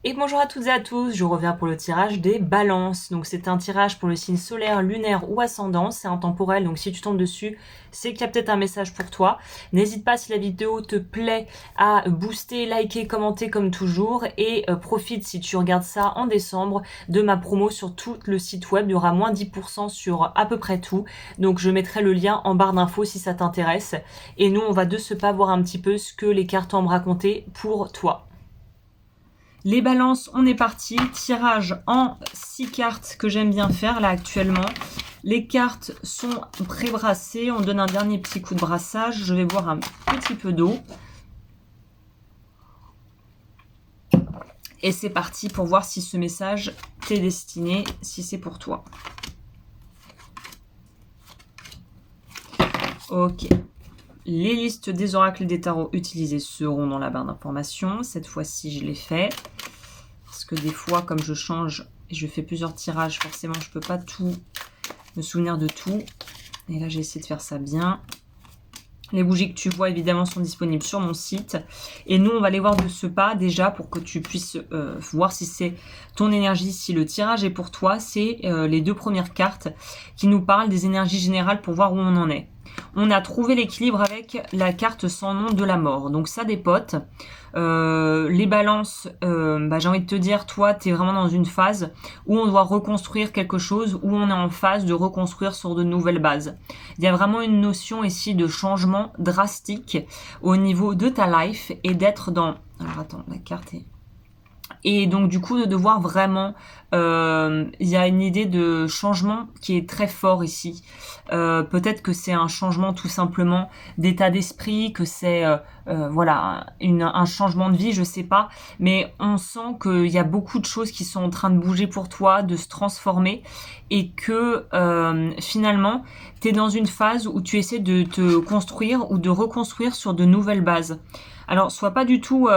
Et bonjour à toutes et à tous, je reviens pour le tirage des balances. Donc c'est un tirage pour le signe solaire, lunaire ou ascendant, c'est intemporel, donc si tu tombes dessus, c'est qu'il y a peut-être un message pour toi. N'hésite pas si la vidéo te plaît à booster, liker, commenter comme toujours et profite si tu regardes ça en décembre de ma promo sur tout le site web, il y aura moins 10% sur à peu près tout. Donc je mettrai le lien en barre d'infos si ça t'intéresse. Et nous on va de ce pas voir un petit peu ce que les cartes ont à me raconter pour toi. Les balances, on est parti. Tirage en 6 cartes que j'aime bien faire là actuellement. Les cartes sont pré-brassées. On donne un dernier petit coup de brassage. Je vais boire un petit peu d'eau. Et c'est parti pour voir si ce message t'est destiné, si c'est pour toi. Ok. Les listes des oracles des tarots utilisés seront dans la barre d'informations. Cette fois-ci, je l'ai fait. Parce que des fois, comme je change et je fais plusieurs tirages, forcément, je ne peux pas tout me souvenir de tout. Et là, j'ai essayé de faire ça bien. Les bougies que tu vois, évidemment, sont disponibles sur mon site. Et nous, on va les voir de ce pas, déjà, pour que tu puisses voir si c'est ton énergie, si le tirage est pour toi. C'est les deux premières cartes qui nous parlent des énergies générales pour voir où on en est. On a trouvé l'équilibre avec la carte sans nom de la mort. Donc ça dépote. Les balances, j'ai envie de te dire, toi, tu es vraiment dans une phase où on doit reconstruire quelque chose, où on est en phase de reconstruire sur de nouvelles bases. Il y a vraiment une notion ici de changement drastique au niveau de ta life et d'être dans... Alors attends, la carte est... Et donc du coup de devoir vraiment, il y a une idée de changement qui est très fort ici. Peut-être que c'est un changement tout simplement d'état d'esprit, que c'est voilà un changement de vie, je sais pas. Mais on sent qu'il y a beaucoup de choses qui sont en train de bouger pour toi, de se transformer, et que finalement tu es dans une phase où tu essaies de te construire ou de reconstruire sur de nouvelles bases. Alors sois pas du tout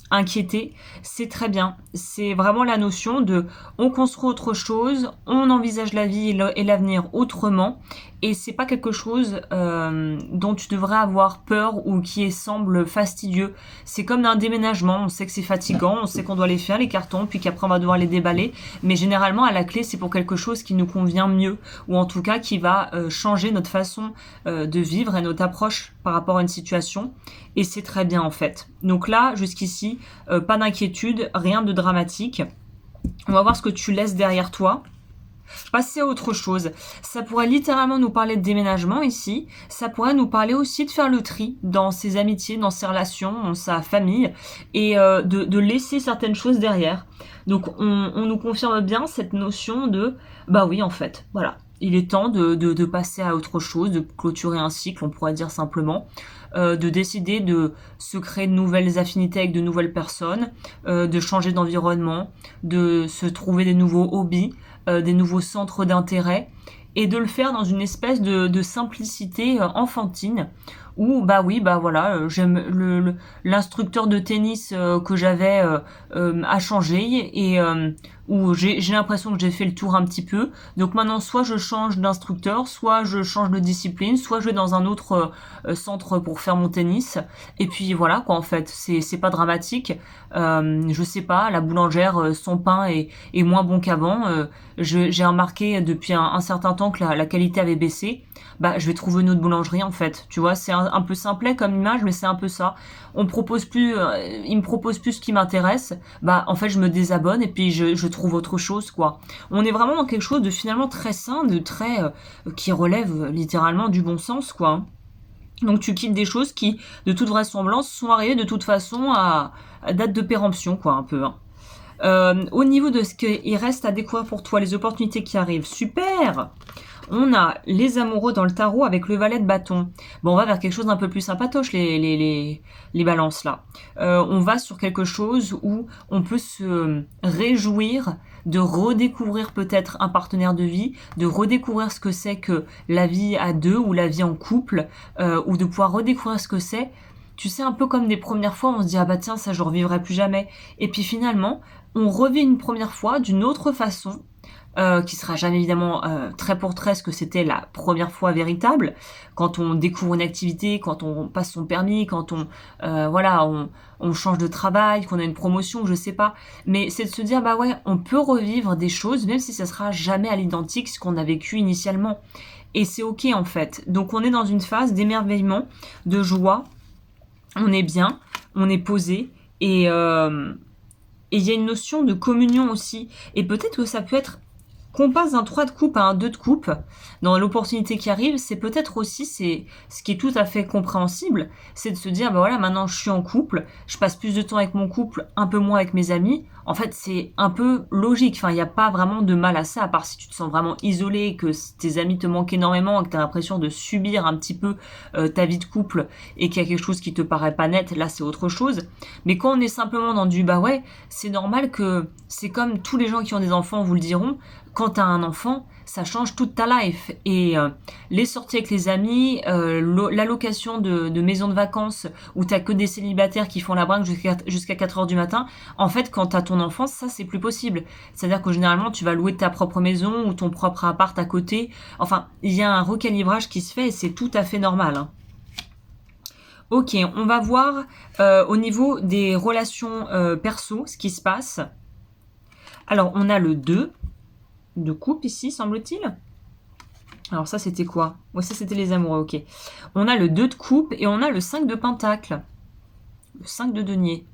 inquiété, c'est très bien. C'est vraiment la notion de on construit autre chose, on envisage la vie et l'avenir autrement, et c'est pas quelque chose dont tu devrais avoir peur ou qui semble fastidieux. C'est comme un déménagement, on sait que c'est fatigant, on sait qu'on doit les faire les cartons, puis qu'après on va devoir les déballer, mais généralement à la clé c'est pour quelque chose qui nous convient mieux, ou en tout cas qui va changer notre façon de vivre et notre approche par rapport à une situation, et c'est très bien en fait. Donc là, jusqu'ici, pas d'inquiétude, rien de dramatique. On va voir ce que tu laisses derrière toi. Passer à autre chose. Ça pourrait littéralement nous parler de déménagement ici. Ça pourrait nous parler aussi de faire le tri dans ses amitiés, dans ses relations, dans sa famille, et de laisser certaines choses derrière. Donc on nous confirme bien cette notion de bah oui en fait, voilà. Il est temps de passer à autre chose, de clôturer un cycle, on pourrait dire simplement, de décider de se créer de nouvelles affinités avec de nouvelles personnes, de changer d'environnement, de se trouver des nouveaux hobbies, des nouveaux centres d'intérêt, et de le faire dans une espèce de simplicité enfantine, où bah oui bah voilà, j'aime l'instructeur de tennis que j'avais a changé, et où j'ai l'impression que j'ai fait le tour un petit peu, donc maintenant soit je change d'instructeur, soit je change de discipline, soit je vais dans un autre centre pour faire mon tennis, et puis voilà quoi, en fait c'est pas dramatique. Je sais pas, la boulangère, son pain est moins bon qu'avant, j'ai remarqué depuis un certain temps que la qualité avait baissé, bah je vais trouver une autre boulangerie en fait, tu vois, c'est un peu simplet comme image, mais c'est un peu ça. On propose plus, il me propose plus ce qui m'intéresse, bah en fait je me désabonne et puis je trouve autre chose quoi. On est vraiment dans quelque chose de finalement très sain, de très qui relève littéralement du bon sens quoi. Donc tu quittes des choses qui, de toute vraisemblance, sont arrivées de toute façon à date de péremption quoi un peu. Hein. Au niveau de ce qu'il reste à découvrir pour toi, les opportunités qui arrivent, super. On a les amoureux dans le tarot avec le valet de bâton. Bon, on va vers quelque chose d'un peu plus sympatoche, les balances là. On va sur quelque chose où on peut se réjouir de redécouvrir peut-être un partenaire de vie, de redécouvrir ce que c'est que la vie à deux ou la vie en couple, ou de pouvoir redécouvrir ce que c'est. Tu sais, un peu comme des premières fois, on se dit « Ah bah tiens, ça je revivrai plus jamais ». Et puis finalement, on revit une première fois d'une autre façon, qui sera jamais évidemment trait pour trait ce que c'était la première fois véritable, quand on découvre une activité, quand on passe son permis, quand on change de travail, qu'on a une promotion, je sais pas. Mais c'est de se dire, bah ouais, on peut revivre des choses, même si ça sera jamais à l'identique ce qu'on a vécu initialement. Et c'est ok en fait. Donc on est dans une phase d'émerveillement, de joie, on est bien, on est posé, et il y a une notion de communion aussi. Et peut-être que ça peut être qu'on passe d'un 3 de coupe à un 2 de coupe, dans l'opportunité qui arrive, c'est peut-être aussi, c'est ce qui est tout à fait compréhensible, c'est de se dire, bah voilà, maintenant je suis en couple, je passe plus de temps avec mon couple, un peu moins avec mes amis. En fait, c'est un peu logique, enfin, il n'y a pas vraiment de mal à ça, à part si tu te sens vraiment isolé, que tes amis te manquent énormément, que tu as l'impression de subir un petit peu ta vie de couple, et qu'il y a quelque chose qui te paraît pas net, là c'est autre chose. Mais quand on est simplement dans du, bah ouais, c'est normal que, c'est comme tous les gens qui ont des enfants vous le diront, quand tu as un enfant, ça change toute ta life. Et les sorties avec les amis, l'allocation de maisons de vacances où t'as que des célibataires qui font la brinque jusqu'à 4h du matin, en fait, quand t'as ton enfant, ça, c'est plus possible. C'est-à-dire que généralement, tu vas louer ta propre maison ou ton propre appart à côté. Enfin, il y a un recalibrage qui se fait et c'est tout à fait normal, hein. Ok, on va voir au niveau des relations perso, ce qui se passe. Alors, on a le 2 de coupe ici, semble-t-il. Alors ça, c'était quoi? Ouais, ça, c'était les amoureux, ok. On a le 2 de coupe et on a le 5 de pentacle. Le 5 de denier.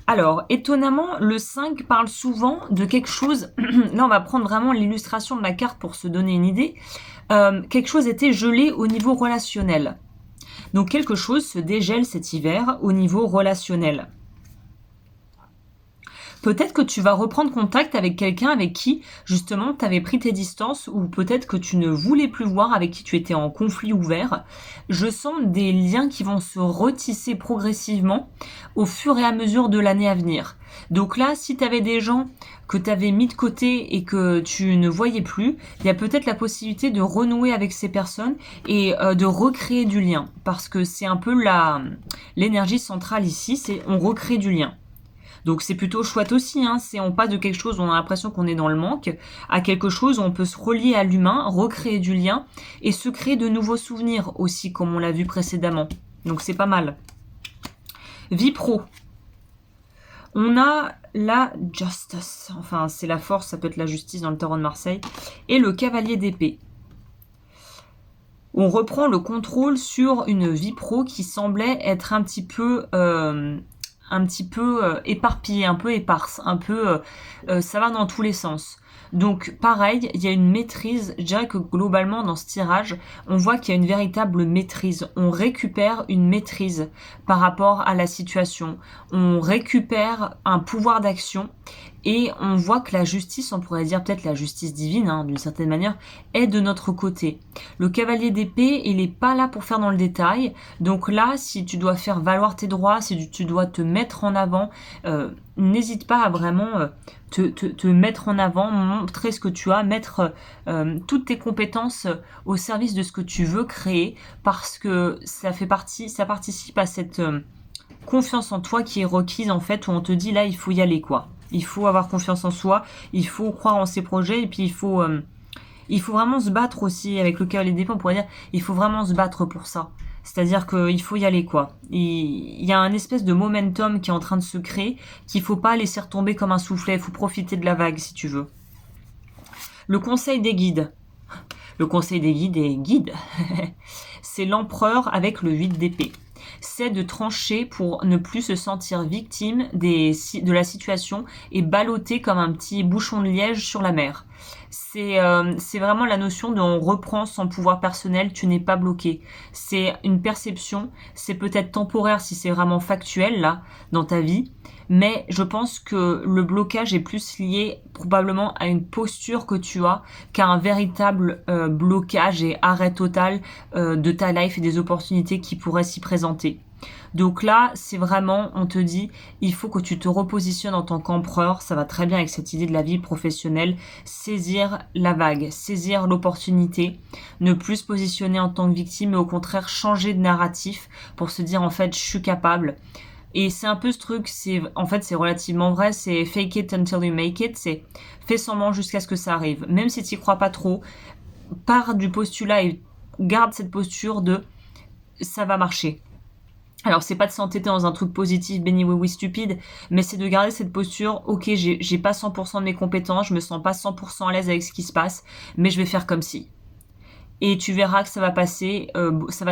Alors, étonnamment, le 5 parle souvent de quelque chose... Là, on va prendre vraiment l'illustration de la carte pour se donner une idée. Quelque chose était gelé au niveau relationnel. Donc, quelque chose se dégèle cet hiver au niveau relationnel. Peut-être que tu vas reprendre contact avec quelqu'un avec qui, justement, tu avais pris tes distances ou peut-être que tu ne voulais plus voir, avec qui tu étais en conflit ouvert. Je sens des liens qui vont se retisser progressivement au fur et à mesure de l'année à venir. Donc là, si tu avais des gens que tu avais mis de côté et que tu ne voyais plus, il y a peut-être la possibilité de renouer avec ces personnes et de recréer du lien. Parce que c'est un peu l'énergie centrale ici, c'est on recrée du lien. Donc c'est plutôt chouette aussi, hein. On passe de quelque chose où on a l'impression qu'on est dans le manque à quelque chose où on peut se relier à l'humain, recréer du lien et se créer de nouveaux souvenirs aussi, comme on l'a vu précédemment. Donc c'est pas mal. Vie pro. On a la Justice, enfin c'est la force, ça peut être la justice dans le tarot de Marseille, et le cavalier d'épée. On reprend le contrôle sur une vie pro qui semblait être un petit peu éparpillée, un peu éparse, un peu ça va dans tous les sens. Donc pareil, il y a une maîtrise, je dirais que globalement dans ce tirage, on voit qu'il y a une véritable maîtrise. On récupère une maîtrise par rapport à la situation. On récupère un pouvoir d'action et on voit que la justice, on pourrait dire peut-être la justice divine, hein, d'une certaine manière, est de notre côté. Le cavalier d'épée, il n'est pas là pour faire dans le détail. Donc là, si tu dois faire valoir tes droits, si tu dois te mettre en avant, n'hésite pas à vraiment te mettre en avant, montrer ce que tu as, mettre toutes tes compétences au service de ce que tu veux créer, parce que ça participe à cette confiance en toi qui est requise en fait, où on te dit là il faut y aller quoi. Il faut avoir confiance en soi, il faut croire en ses projets et puis il faut vraiment se battre aussi avec le cavalier d'épée, on pourrait dire il faut vraiment se battre pour ça. C'est-à-dire qu'il faut y aller quoi. Il y a un espèce de momentum qui est en train de se créer qu'il faut pas laisser retomber comme un soufflet, il faut profiter de la vague si tu veux. Le conseil des guides. Le conseil des guides est guide. C'est l'empereur avec le 8 d'épée. C'est de trancher pour ne plus se sentir victime de la situation et ballotter comme un petit bouchon de liège sur la mer. C'est vraiment la notion de on reprend son pouvoir personnel, tu n'es pas bloqué. C'est une perception, c'est peut-être temporaire si c'est vraiment factuel là dans ta vie, mais je pense que le blocage est plus lié probablement à une posture que tu as qu'à un véritable blocage et arrêt total de ta life et des opportunités qui pourraient s'y présenter. Donc là, c'est vraiment, on te dit, il faut que tu te repositionnes en tant qu'empereur, ça va très bien avec cette idée de la vie professionnelle, saisir la vague, saisir l'opportunité, ne plus se positionner en tant que victime, mais au contraire changer de narratif pour se dire en fait, je suis capable. Et c'est un peu ce truc, en fait c'est relativement vrai, c'est fake it until you make it, c'est fais semblant jusqu'à ce que ça arrive. Même si tu n'y crois pas trop, pars du postulat et garde cette posture de ça va marcher. Alors c'est pas de s'entêter dans un truc positif, béni oui oui stupide, mais c'est de garder cette posture, ok j'ai pas 100% de mes compétences, je me sens pas 100% à l'aise avec ce qui se passe, mais je vais faire comme si. Et tu verras que ça va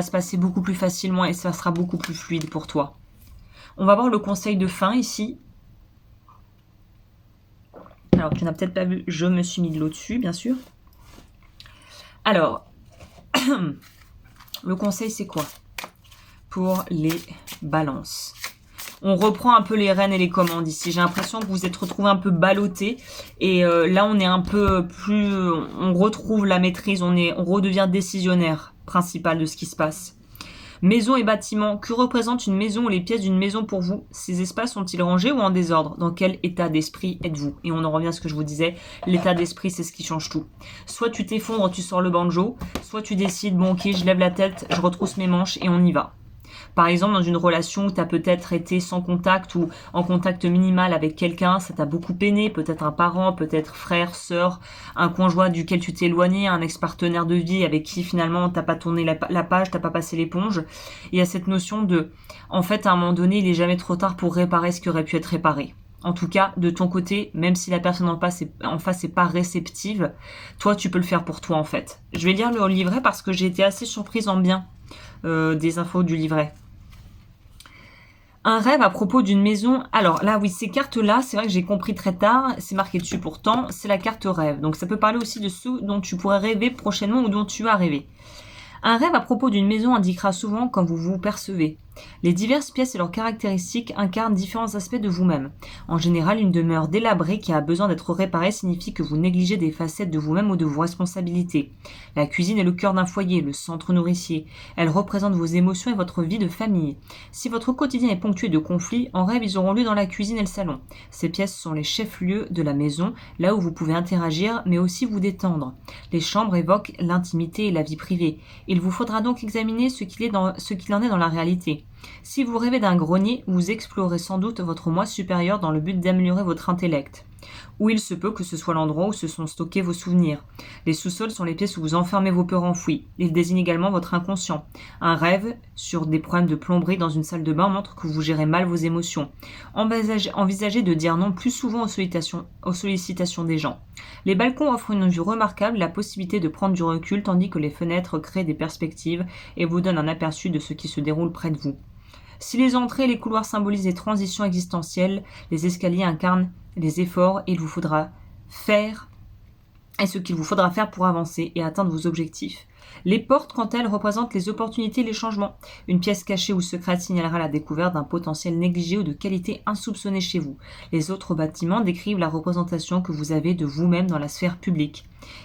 se passer beaucoup plus facilement et ça sera beaucoup plus fluide pour toi. On va voir le conseil de fin ici. Alors, tu n'as peut-être pas vu, je me suis mis de l'eau dessus, bien sûr. Alors, le conseil, c'est quoi pour les balances? On reprend un peu les rênes et les commandes ici. J'ai l'impression que vous êtes retrouvés un peu ballottés. Et là, on est un peu plus... On retrouve la maîtrise, on redevient décisionnaire principal de ce qui se passe. Maison et bâtiment. Que représente une maison ou les pièces d'une maison pour vous? Ces espaces sont-ils rangés ou en désordre? Dans quel état d'esprit êtes-vous? Et on en revient à ce que je vous disais. L'état d'esprit, c'est ce qui change tout. Soit tu t'effondres, tu sors le banjo. Soit tu décides, bon ok, je lève la tête, je retrousse mes manches et on y va. Par exemple, dans une relation où tu as peut-être été sans contact ou en contact minimal avec quelqu'un, ça t'a beaucoup peiné, peut-être un parent, peut-être frère, sœur, un conjoint duquel tu t'es éloigné, un ex-partenaire de vie avec qui finalement t'as pas tourné la page, t'as pas passé l'éponge. Il y a cette notion de, en fait, à un moment donné, il est jamais trop tard pour réparer ce qui aurait pu être réparé. En tout cas, de ton côté, même si la personne en face n'est pas réceptive, toi, tu peux le faire pour toi, en fait. Je vais lire le livret parce que j'ai été assez surprise en bien des infos du livret. Un rêve à propos d'une maison. Alors là, oui, ces cartes-là, c'est vrai que j'ai compris très tard. C'est marqué dessus pourtant. C'est la carte rêve. Donc ça peut parler aussi de ce dont tu pourrais rêver prochainement ou dont tu as rêvé. Un rêve à propos d'une maison indiquera souvent quand vous vous percevez. Les diverses pièces et leurs caractéristiques incarnent différents aspects de vous-même. En général, une demeure délabrée qui a besoin d'être réparée signifie que vous négligez des facettes de vous-même ou de vos responsabilités. La cuisine est le cœur d'un foyer, le centre nourricier. Elle représente vos émotions et votre vie de famille. Si votre quotidien est ponctué de conflits, en rêve ils auront lieu dans la cuisine et le salon. Ces pièces sont les chefs-lieux de la maison, là où vous pouvez interagir mais aussi vous détendre. Les chambres évoquent l'intimité et la vie privée. Il vous faudra donc examiner ce qu'il en est dans la réalité. Si vous rêvez d'un grenier, vous explorez sans doute votre moi supérieur dans le but d'améliorer votre intellect. Ou il se peut que ce soit l'endroit où se sont stockés vos souvenirs. Les sous-sols sont les pièces où vous enfermez vos peurs enfouies. Ils désignent également votre inconscient. Un rêve sur des problèmes de plomberie dans une salle de bain montre que vous gérez mal vos émotions. Envisagez de dire non plus souvent aux sollicitations des gens. Les balcons offrent une vue remarquable, la possibilité de prendre du recul, tandis que les fenêtres créent des perspectives et vous donnent un aperçu de ce qui se déroule près de vous. Si les entrées et les couloirs symbolisent les transitions existentielles, les escaliers incarnent les efforts et il vous faudra faire et ce qu'il vous faudra faire pour avancer et atteindre vos objectifs. Les portes, quant à elles, représentent les opportunités et les changements. Une pièce cachée ou secrète signalera la découverte d'un potentiel négligé ou de qualité insoupçonnée chez vous. Les autres bâtiments décrivent la représentation que vous avez de vous-même dans la sphère publique.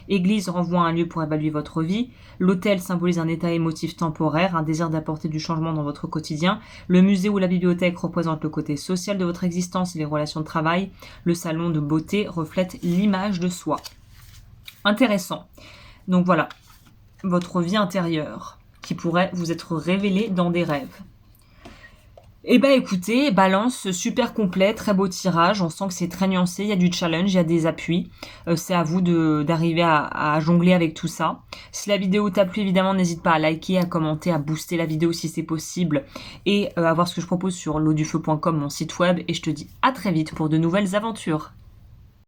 Église renvoie à un lieu pour évaluer votre vie. L'hôtel symbolise un état émotif temporaire, un désir d'apporter du changement dans votre quotidien. Le musée ou la bibliothèque représente le côté social de votre existence et les relations de travail. Le salon de beauté reflète l'image de soi. Intéressant. Donc voilà, votre vie intérieure qui pourrait vous être révélée dans des rêves. Eh ben écoutez, balance super complet, très beau tirage, on sent que c'est très nuancé, il y a du challenge, il y a des appuis, c'est à vous d'arriver à jongler avec tout ça. Si la vidéo t'a plu, évidemment, n'hésite pas à liker, à commenter, à booster la vidéo si c'est possible et à voir ce que je propose sur laudufeu.com, mon site web, et je te dis à très vite pour de nouvelles aventures.